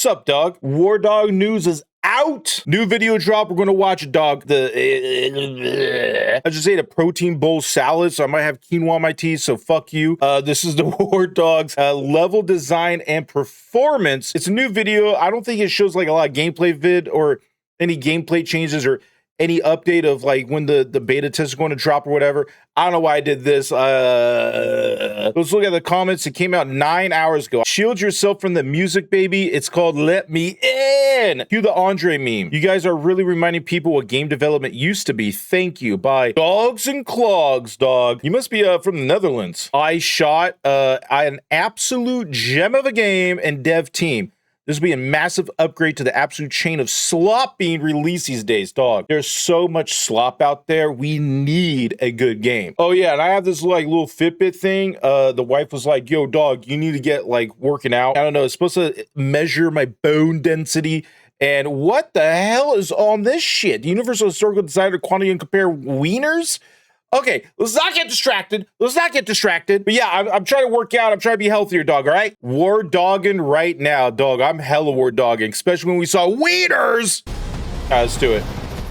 What's up, dog? Wardog news is out. New video drop. We're gonna watch, dog. I just ate a protein bowl salad, so I might have quinoa in my tea. So fuck you. This is the Wardogs level design and performance. It's a new video. I don't think it shows like a lot of gameplay vid or any gameplay changes or any update of like when the beta test is going to drop or whatever. I don't know why I did this. Let's look at the comments. It came out 9 hours ago. Shield yourself from the music, baby. It's called Let Me In. Cue the Andre meme. You guys are really reminding people what game development used to be. Thank you. By Dogs and Clogs, dog. You must be from the Netherlands. I shot an absolute gem of a game and dev team. This will be a massive upgrade to the absolute chain of slop being released these days, dog. There's so much slop out there. We need a good game. Oh yeah, and I have this like little Fitbit thing. The wife was like, yo, dog, you need to get like working out. I don't know, it's supposed to measure my bone density. And what the hell is on this shit? The Universal Historical Designer Quantity and Compare Wieners? Okay, let's not get distracted. But yeah, I'm trying to work out. I'm trying to be healthier, dog, all right? War dogging right now, dog. I'm hella war dogging, especially when we saw wieners. All right, let's do it.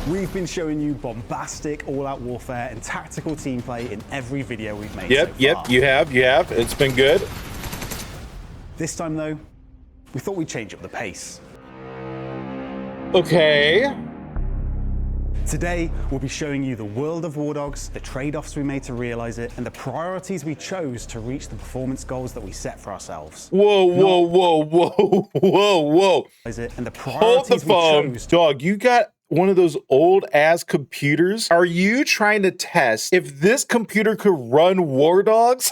We've been showing you bombastic all-out warfare and tactical team play in every video we've made Yep, so far. yep, you have. It's been good. This time, though, we thought we'd change up the pace. Okay. Today, we'll be showing you the world of Wardogs, the trade-offs we made to realize it, and the priorities we chose to reach the performance goals that we set for ourselves. Whoa. And the Hold the phone. Dog, you got one of those old-ass computers? Are you trying to test if this computer could run Wardogs?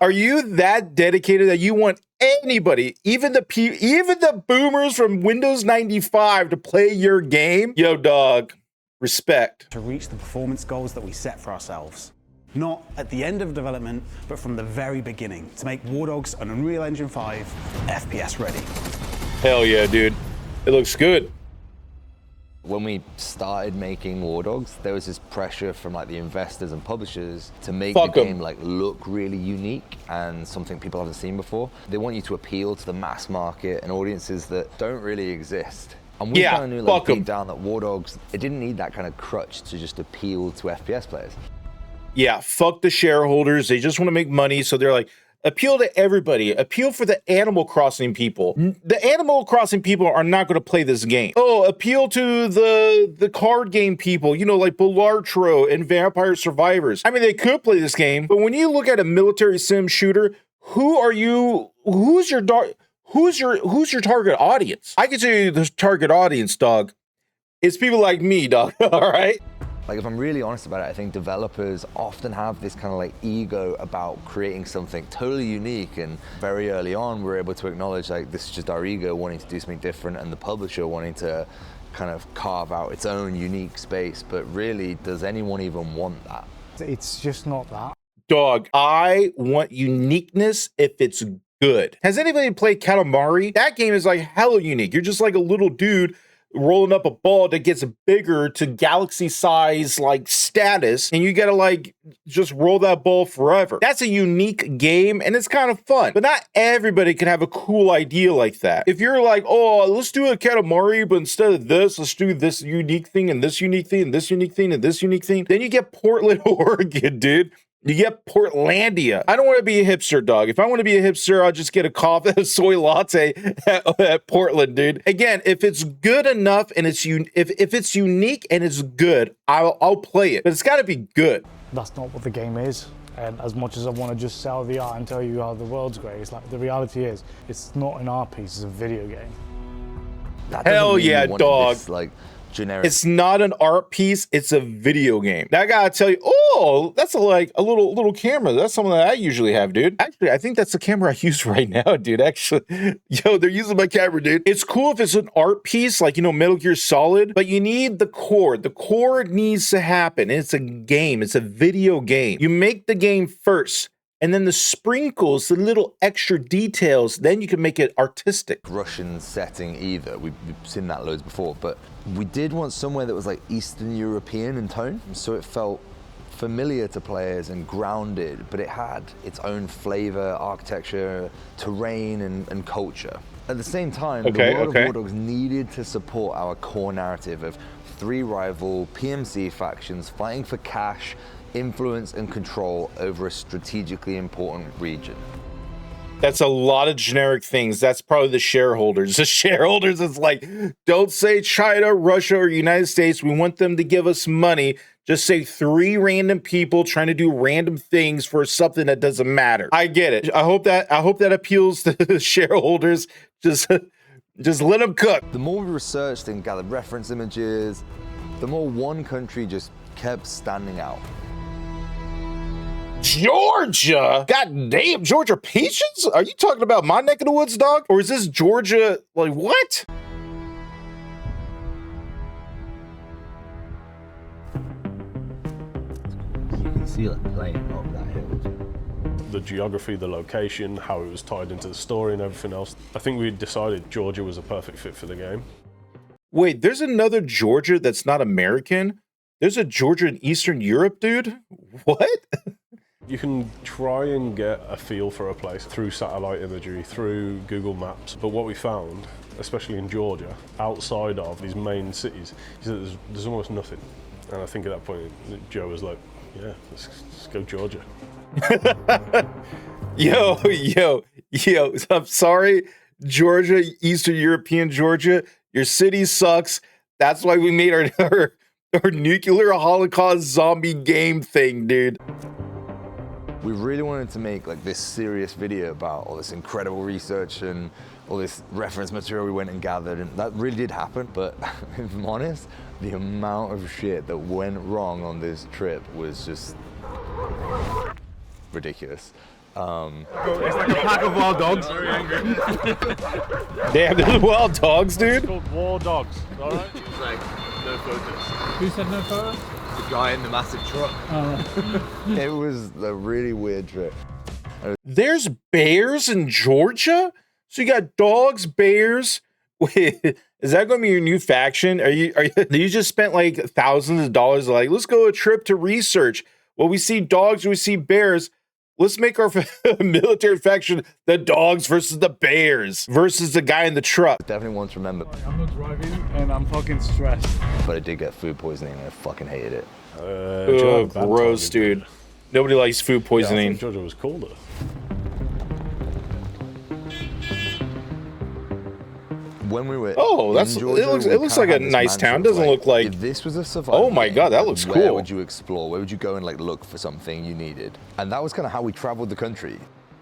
Are you that dedicated that you want anybody, even the boomers from Windows 95 to play your game? Yo, dog. Respect. To reach the performance goals that we set for ourselves. Not at the end of development, but from the very beginning, to make Wardogs an Unreal Engine 5 FPS ready. Hell yeah, dude. It looks good. When we started making Wardogs, there was this pressure from like the investors and publishers to make the game like look really unique and something people haven't seen before. They want you to appeal to the mass market and audiences that don't really exist. And we kind of knew like deep down that Wardogs, it didn't need that kind of crutch to just appeal to FPS players. Yeah, fuck the shareholders. They just want to make money. So they're like, appeal to everybody. Appeal for the Animal Crossing people. The Animal Crossing people are not going to play this game. Oh, appeal to the card game people, you know, like Balartro and Vampire Survivors. I mean, they could play this game, but when you look at a military sim shooter, who's your target audience? I can tell you the target audience, dog. It's people like me, dog. All right. Like, if I'm really honest about it, I think developers often have this kind of like ego about creating something totally unique, and very early on we're able to acknowledge like this is just our ego wanting to do something different and the publisher wanting to kind of carve out its own unique space. But really, does anyone even want that? It's just not that. Dog, I want uniqueness if it's good. Has anybody played Katamari? That game is like hella unique. You're just like a little dude rolling up a ball that gets bigger to galaxy size like status, and you gotta like just roll that ball forever. That's a unique game and it's kind of fun, but not everybody can have a cool idea like that. If you're like, oh, let's do a Katamari, but instead of this, let's do this unique thing and this unique thing and this unique thing and this unique thing, then you get Portland, Oregon, dude. You get Portlandia. I don't want to be a hipster, dog. If I want to be a hipster, I'll just get a coffee, soy latte at Portland, dude. Again, if it's good enough and if it's unique and it's good, I'll play it. But it's got to be good. That's not what the game is. And as much as I want to just sell the art and tell you how the world's great, it's like the reality is, it's not an art piece, it's a video game. Hell yeah, dog. This, like, generic. It's not an art piece, it's a video game. Now I gotta tell you, oh, that's a little camera. That's something that I usually have, dude. Actually, I think that's the camera I use right now, dude. Actually, yo, they're using my camera, dude. It's cool if it's an art piece, like, you know, Metal Gear Solid, but you need the core. The core needs to happen. It's a game, it's a video game. You make the game first, and then the sprinkles, the little extra details, then you can make it artistic. Russian setting either. We've seen that loads before, but we did want somewhere that was like Eastern European in tone, so it felt familiar to players and grounded, but it had its own flavor, architecture, terrain, and culture. At the same time, Okay, the world okay. of Wardogs needed to support our core narrative of 3 rival PMC factions fighting for cash, influence, and control over a strategically important region. That's a lot of generic things. That's probably the shareholders. The shareholders is like, don't say China, Russia, or United States. We want them to give us money. Just say 3 random people trying to do random things for something that doesn't matter. I get it. I hope that appeals to the shareholders. Just let them cook. The more we researched and gathered reference images, the more one country just kept standing out. Georgia? God damn, Georgia Peaches? Are you talking about my neck of the woods, dog? Or is this Georgia, like, what? You can see it playing up that hill. The geography, the location, how it was tied into the story and everything else. I think we decided Georgia was a perfect fit for the game. Wait, there's another Georgia that's not American? There's a Georgia in Eastern Europe, dude? What? You can try and get a feel for a place through satellite imagery, through Google Maps, but what we found, especially in Georgia, outside of these main cities, is that there's almost nothing. And I think at that point, Joe was like, yeah, let's go Georgia. Yo, I'm sorry, Georgia, Eastern European Georgia, your city sucks. That's why we made our nuclear holocaust zombie game thing, dude. We really wanted to make like this serious video about all this incredible research and all this reference material we went and gathered, and that really did happen. But if I'm honest, the amount of shit that went wrong on this trip was just ridiculous. It's like a pack of wild dogs. Damn, there's wild dogs, dude. It's called Wardogs, alright? It's like, no photos. Who said no photos? The guy in the massive truck. It was a really weird trip. There's bears in Georgia? So you got dogs, bears. Wait, is that going to be your new faction? You just spent like thousands of dollars like, let's go a trip to research. Well, we see dogs, we see bears. Let's make our military faction the dogs versus the bears versus the guy in the truck. Definitely want to remember, I'm not driving and I'm fucking stressed. but I did get food poisoning and I fucking hated it. Oh, gross, dude. Nobody likes food Yeah, I poisoning. thought Georgia was colder. When we were Oh, that's- in Georgia, it looks we like kinda a had this nice mantra town. of, Doesn't look like- if this was a survival Oh my game, God, that looks where cool. would you explore? Where would you go and like look for something you needed? And that was kind of how we traveled the country.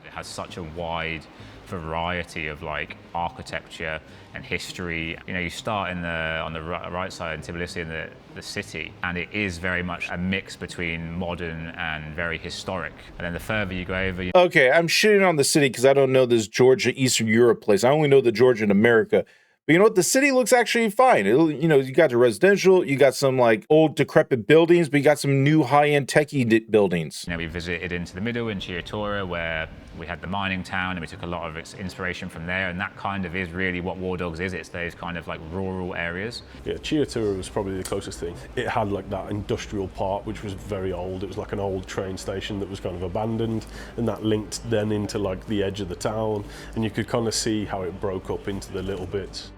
It has such a wide variety of like architecture and history. You know, you start on the right side in Tbilisi in the city, and it is very much a mix between modern and very historic. And then the further you go over, Okay, I'm shitting on the city because I don't know this Georgia, Eastern Europe place. I only know the Georgia in America. But you know what? The city looks actually fine. You know, you got the residential, you got some like old decrepit buildings, but you got some new high-end techie buildings. you know, we visited into the middle in Chiatora, where we had the mining town, and we took a lot of its inspiration from there. And that kind of is really what Wardogs is. It's those kind of like rural areas. Yeah, Chiatura was probably the closest thing. It had like that industrial part, which was very old. It was like an old train station that was kind of abandoned, and that linked then into like the edge of the town, and you could kind of see how it broke up into the little bits.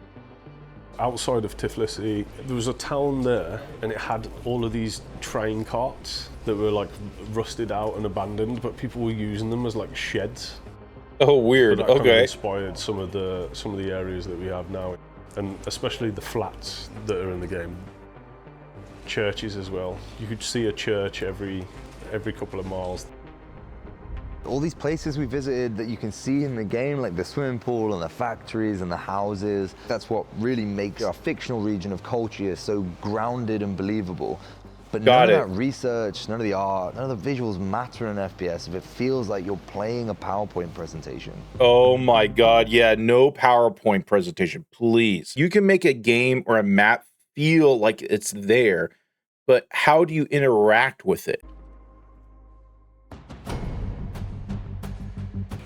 Outside of Tbilisi, there was a town there, and it had all of these train carts that were like rusted out and abandoned, but people were using them as like sheds. Oh, weird. That kind of Okay. inspired some of the areas that we have now, and especially the flats that are in the game. Churches as well. You could see a church every couple of miles. All these places we visited that you can see in the game, like the swimming pool and the factories and the houses, that's what really makes our fictional region of culture so grounded and believable. But Got none it. of that research, none of the art, none of the visuals matter in FPS if it feels like you're playing a PowerPoint presentation. Oh my God. Yeah, no PowerPoint presentation, please. You can make a game or a map feel like it's there, but how do you interact with it?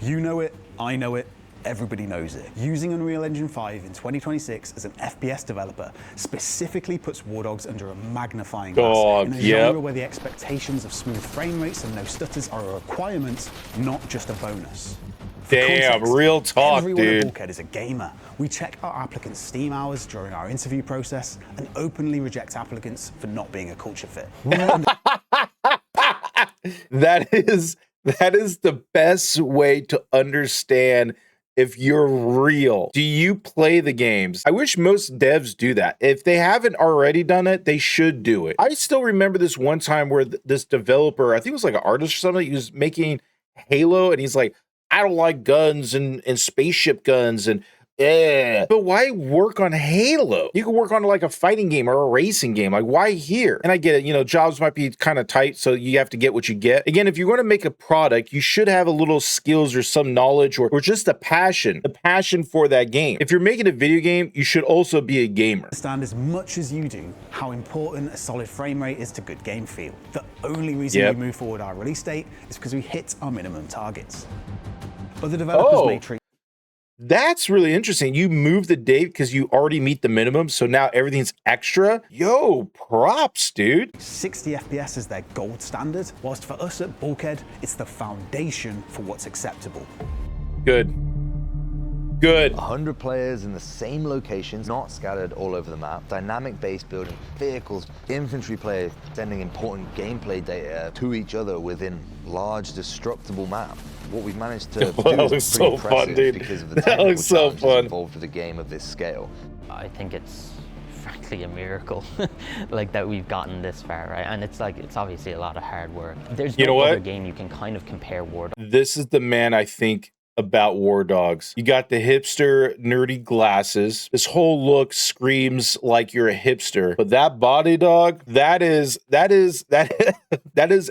You know it, I know it, everybody knows it. Using Unreal Engine 5 in 2026 as an FPS developer specifically puts Wardogs under a magnifying glass Dog, in a yep. genre where the expectations of smooth frame rates and no stutters are a requirement, not just a bonus. Damn, context, real talk, everyone dude. at Bulkhead is a gamer. We check our applicants' Steam hours during our interview process and openly reject applicants for not being a culture fit. That is the best way to understand if you're real. Do you play the games? I wish most devs do that. If they haven't already done it, they should do it. I still remember this one time where this developer, I think it was like an artist or something, he was making Halo and he's like, I don't like guns and spaceship guns and yeah. But why work on Halo? You can work on like a fighting game or a racing game. Like, why here? And I get it, you know, jobs might be kind of tight, so you have to get what you get. Again, if you're going to make a product, you should have a little skills or some knowledge or just a passion for that game. If you're making a video game, you should also be a gamer. Understand as much as you do how important a solid frame rate is to good game feel. The only reason we move forward our release date is because we hit our minimum targets. Other developers may treat. That's really interesting. You move the date because you already meet the minimum, so now everything's extra. Yo, props, dude. 60 FPS is their gold standard, whilst for us at Bulkhead, it's the foundation for what's acceptable. Good. 100 players in the same locations, not scattered all over the map. Dynamic base building, vehicles, infantry players sending important gameplay data to each other within large destructible map. What we've managed to do is pretty impressive because of the technical challenges involved with a game of this scale. I think it's frankly a miracle like that we've gotten this far, right? And it's obviously a lot of hard work. There's no other game you can kind of compare Wardogs. This is the man I think about Wardogs. You got the hipster nerdy glasses. This whole look screams like you're a hipster. But that body, dog, that is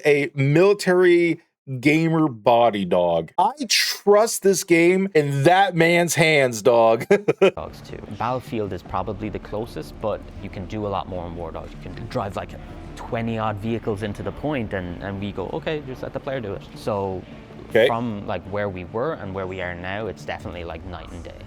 a military gamer body, dog. I trust this game in that man's hands, dog. Wardogs too. Battlefield is probably the closest, but you can do a lot more in Wardogs. You can drive like 20 odd vehicles into the point and we go, okay, just let the player do it. So from like where we were and where we are now, it's definitely like night and day.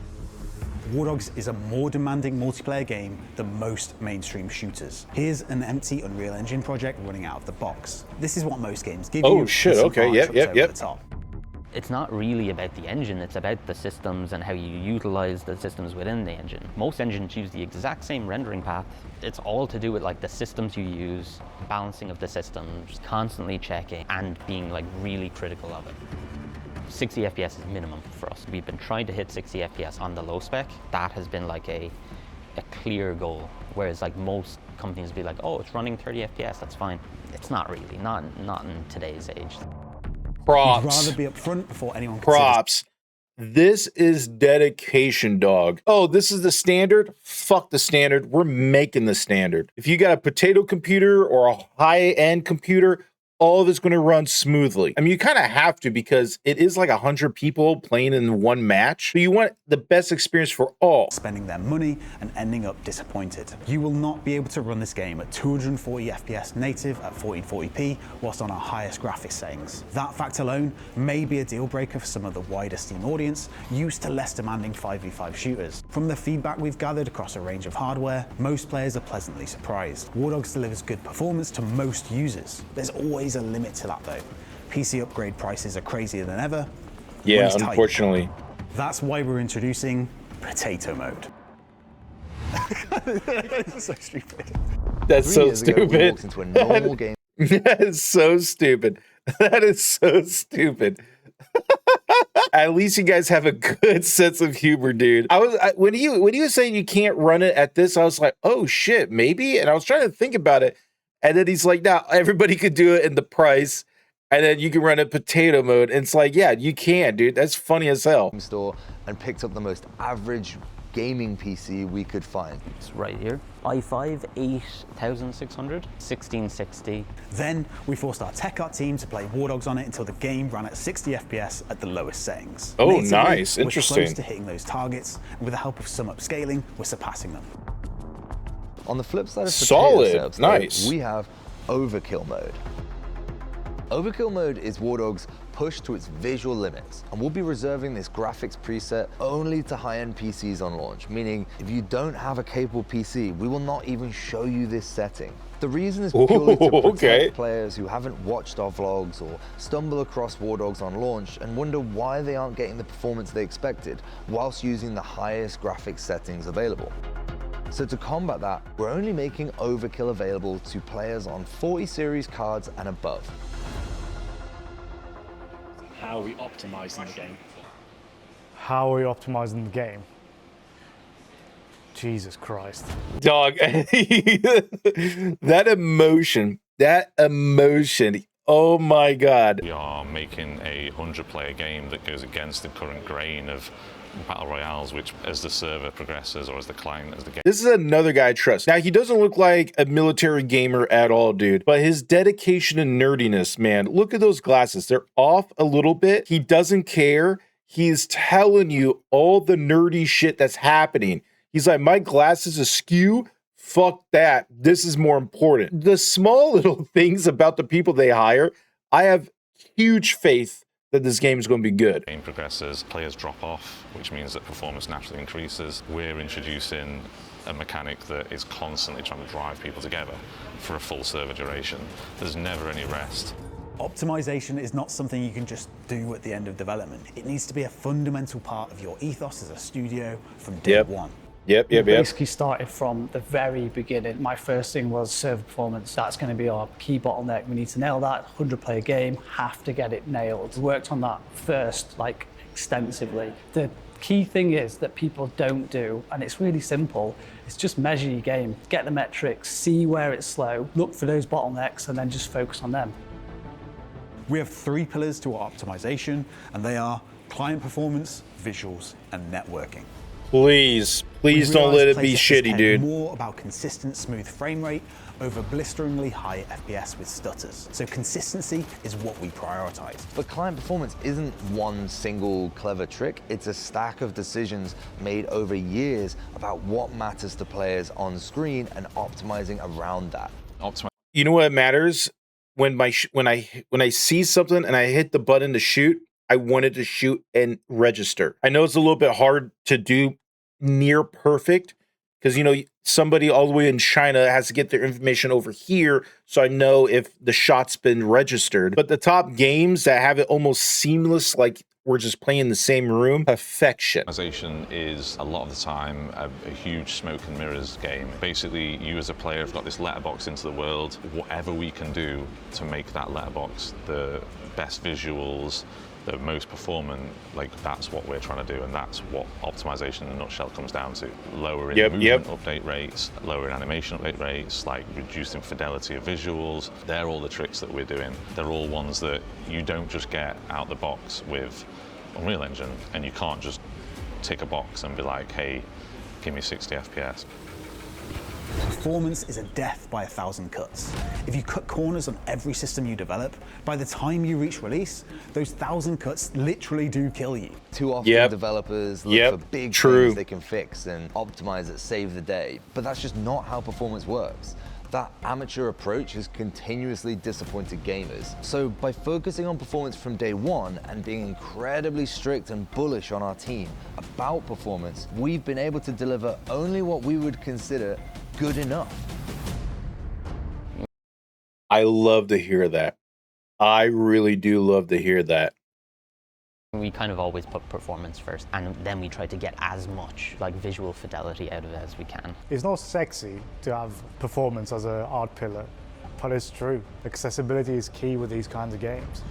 Wardogs is a more demanding multiplayer game than most mainstream shooters. Here's an empty Unreal Engine project running out of the box. This is what most games give you. Oh shit, okay, yep. The top. It's not really about the engine, it's about the systems and how you utilize the systems within the engine. Most engines use the exact same rendering path. It's all to do with like the systems you use, balancing of the systems, constantly checking and being like really critical of it. 60 FPS is minimum for us. We've been trying to hit 60 FPS on the low spec. That has been like a clear goal. Whereas like most companies be like, oh, it's running 30 FPS, that's fine. It's not really, not in today's age. Props. We'd rather be up front before anyone Props. This is dedication, dog. Oh, this is the standard? Fuck the standard. We're making the standard. If you got a potato computer or a high-end computer, all of it's going to run smoothly. I mean, you kind of have to because it is like 100 people playing in one match. So you want the best experience for all. Spending their money and ending up disappointed. You will not be able to run this game at 240 FPS native at 1440p whilst on our highest graphics settings. That fact alone may be a deal breaker for some of the wider Steam audience used to less demanding 5v5 shooters. From the feedback we've gathered across a range of hardware, most players are pleasantly surprised. Wardogs delivers good performance to most users. There's always a limit to that though. PC upgrade prices are crazier than ever. Yeah, unfortunately. That's why we're introducing potato mode. That's so stupid. That's so stupid. Into a normal game. That is so stupid. That is so stupid. At least you guys have a good sense of humor, dude. When he was saying you can't run it at this, I was like, oh shit, maybe. And I was trying to think about it. And then he's like, nah, everybody could do it in the price. And then you can run it potato mode. And it's like, yeah, you can, dude. That's funny as hell. Store and picked up the most average gaming PC we could find. It's right here. i5 8600, 1660. Then we forced our tech art team to play Wardogs on it until the game ran at 60 FPS at the lowest settings. Oh, Natively, nice. Interesting. We're close to hitting those targets, and with the help of some upscaling, we're surpassing them. On the flip side of solid, potato nice. we have overkill mode. Overkill mode is Wardogs pushed to its visual limits, and we'll be reserving this graphics preset only to high-end PCs on launch, meaning if you don't have a capable PC, we will not even show you this setting. The reason is purely to protect players who haven't watched our vlogs or stumble across Wardogs on launch and wonder why they aren't getting the performance they expected whilst using the highest graphics settings available. So to combat that, we're only making Overkill available to players on 40 series cards and above. How are we optimizing the game? How are we optimizing the game? Jesus Christ. Dog, that emotion, oh my God. We are making a 100-player game that goes against the current grain of battle royales, which as the server progresses or as the client, as the game. This is another guy I trust. Now, he doesn't look like a military gamer at all, dude, but his dedication and nerdiness, man, look at those glasses. They're off a little bit. He doesn't care. He's telling you all the nerdy shit that's happening. He's like, my glasses askew. Fuck that. This is more important. The small little things about the people they hire, I have huge faith that this game is going to be good. Game progresses, players drop off, which means that performance naturally increases. We're introducing a mechanic that is constantly trying to drive people together for a full server duration. There's never any rest. Optimization is not something you can just do at the end of development. It needs to be a fundamental part of your ethos as a studio from day one. We basically started from the very beginning. My first thing was server performance. That's going to be our key bottleneck. We need to nail that 100-player game, have to get it nailed. We worked on that first, like, extensively. The key thing is that people don't do, and it's really simple, it's just measure your game, get the metrics, see where it's slow, look for those bottlenecks, and then just focus on them. We have 3 pillars to our optimization, and they are client performance, visuals, and networking. Please don't let it be shitty, dude. More about consistent, smooth frame rate over blisteringly high FPS with stutters. So consistency is what we prioritize. But client performance isn't one single clever trick. It's a stack of decisions made over years about what matters to players on screen and optimizing around that. You know what matters? When I see something and I hit the button to shoot, I wanted to shoot and register. I know it's a little bit hard to do near perfect because, you know, somebody all the way in China has to get their information over here. So I know if the shot's been registered. But the top games that have it almost seamless, like we're just playing in the same room, perfection. Optimization is a lot of the time a huge smoke and mirrors game. Basically, you as a player have got this letterbox into the world. Whatever we can do to make that letterbox the best visuals, the most performant, like that's what we're trying to do, and that's what optimization in a nutshell comes down to. Lowering movement update rates, lowering animation update rates, like reducing fidelity of visuals. They're all the tricks that we're doing. They're all ones that you don't just get out the box with Unreal Engine, and you can't just tick a box and be like, hey, give me 60 FPS. Performance is a death by 1,000 cuts. If you cut corners on every system you develop, by the time you reach release, those 1,000 cuts literally do kill you. Too often developers look for big things they can fix and optimize that save the day, but that's just not how performance works. That amateur approach has continuously disappointed gamers. So by focusing on performance from day one and being incredibly strict and bullish on our team about performance, we've been able to deliver only what we would consider good enough. I love to hear that. I really do love to hear that. We kind of always put performance first, and then we try to get as much like visual fidelity out of it as we can. It's not sexy to have performance as an art pillar, but it's true. Accessibility is key with these kinds of games.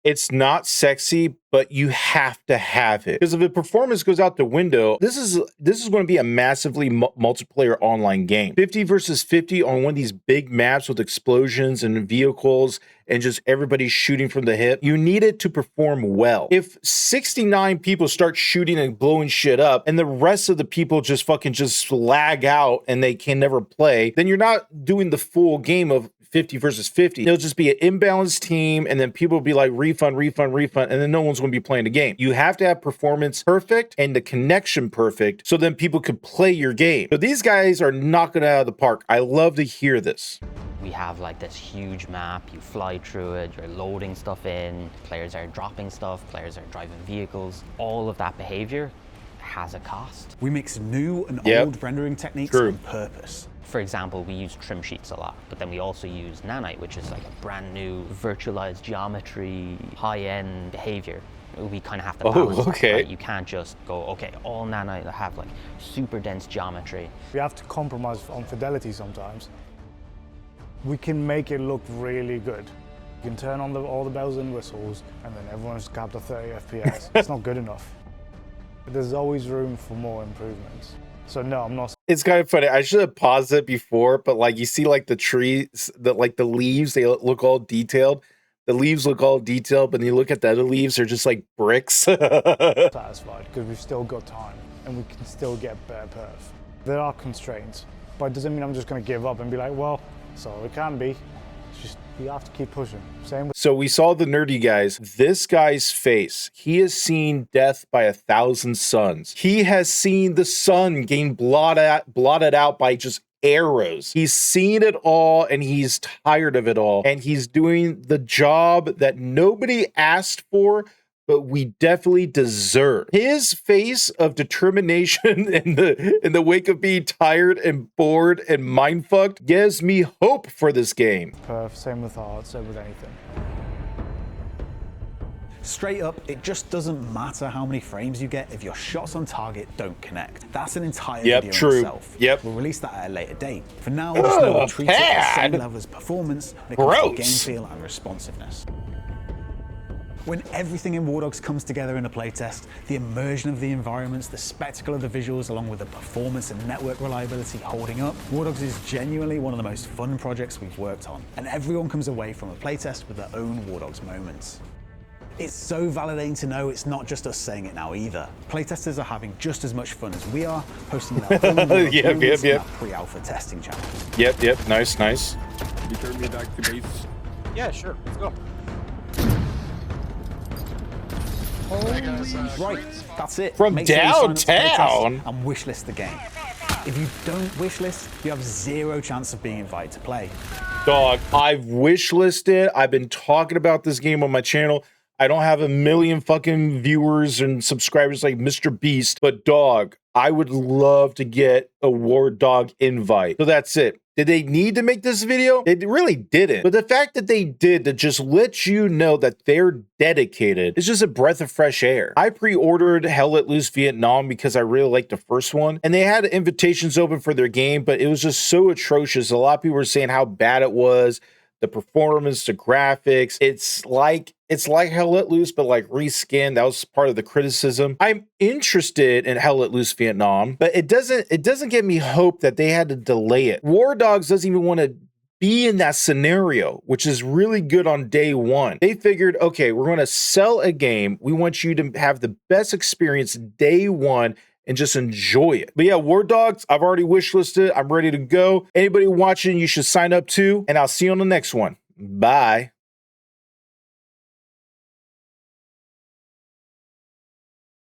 It's not sexy, but you have to have it. Because if the performance goes out the window, this is going to be a massively multiplayer online game. 50 versus 50 on one of these big maps with explosions and vehicles and just everybody shooting from the hip. You need it to perform well. If 69 people start shooting and blowing shit up and the rest of the people just lag out and they can never play, then you're not doing the full game of 50 versus 50. It'll just be an imbalanced team, and then people will be like refund, and then no one's going to be playing the game. You have to have performance perfect and the connection perfect so then people can play your game. So these guys are knocking it out of the park. I love to hear this. We have like this huge map, you fly through it, you're loading stuff in, players are dropping stuff, players are driving vehicles. All of that behavior has a cost. We mix new and old rendering techniques on purpose. For example, we use trim sheets a lot, but then we also use nanite, which is like a brand new virtualized geometry, high-end behavior. We kind of have to balance that, right? You can't just go, okay, all nanite have like super dense geometry. We have to compromise on fidelity sometimes. We can make it look really good. You can turn on all the bells and whistles, and then everyone's capped at 30 FPS. It's not good enough. There's always room for more improvements. So no, I'm not. It's kind of funny. I should have paused it before, but like you see like the trees, like the leaves, they look all detailed. The leaves look all detailed, but then you look at the other leaves, they're just like bricks. Satisfied because we've still got time and we can still get better perf. There are constraints, but it doesn't mean I'm just going to give up and be like, well, so it can be. It's just you have to keep pushing. Same with. So we saw the nerdy guys. This guy's face, he has seen death by 1,000 suns. He has seen the sun getting blotted out by just arrows. He's seen it all and he's tired of it all. And he's doing the job that nobody asked for, but we definitely deserve. His face of determination in the wake of being tired and bored and mindfucked gives me hope for this game. Perf, same with art, same with anything. Straight up, it just doesn't matter how many frames you get if your shots on target don't connect. That's an entire video in itself. We'll release that at a later date. For now, just know we'll treat it at the same level as performance when it comes to game feel and responsiveness. When everything in Wardogs comes together in a playtest, the immersion of the environments, the spectacle of the visuals, along with the performance and network reliability holding up, Wardogs is genuinely one of the most fun projects we've worked on, and everyone comes away from a playtest with their own Wardogs moments. It's so validating to know it's not just us saying it now either. Playtesters are having just as much fun as we are, posting their own Wardogs in that pre-alpha testing channel. Nice. You turn me back to base? Yeah, sure, let's go. Right, that's it. From Make sure you sign up to downtown playtest and wishlist the game. If you don't wishlist, you have zero chance of being invited to play. Dog, I've wishlisted. I've been talking about this game on my channel. I don't have a million fucking viewers and subscribers like Mr. Beast, but dog, I would love to get a Wardog invite. So that's it. Did they need to make this video? They really didn't. But the fact that they did to just let you know that they're dedicated is just a breath of fresh air. I pre-ordered Hell Let Loose Vietnam because I really liked the first one. And they had invitations open for their game, but it was just so atrocious. A lot of people were saying how bad it was. The performance, the graphics, it's like Hell Let Loose, but like reskinned. That was part of the criticism. I'm interested in Hell Let Loose Vietnam, but it doesn't give me hope that they had to delay it. Wardogs doesn't even want to be in that scenario, which is really good on day one. They figured, okay, we're going to sell a game. We want you to have the best experience day one and just enjoy it. But yeah, Wardogs, I've already wishlisted. I'm ready to go. Anybody watching, you should sign up too. And I'll see you on the next one. Bye.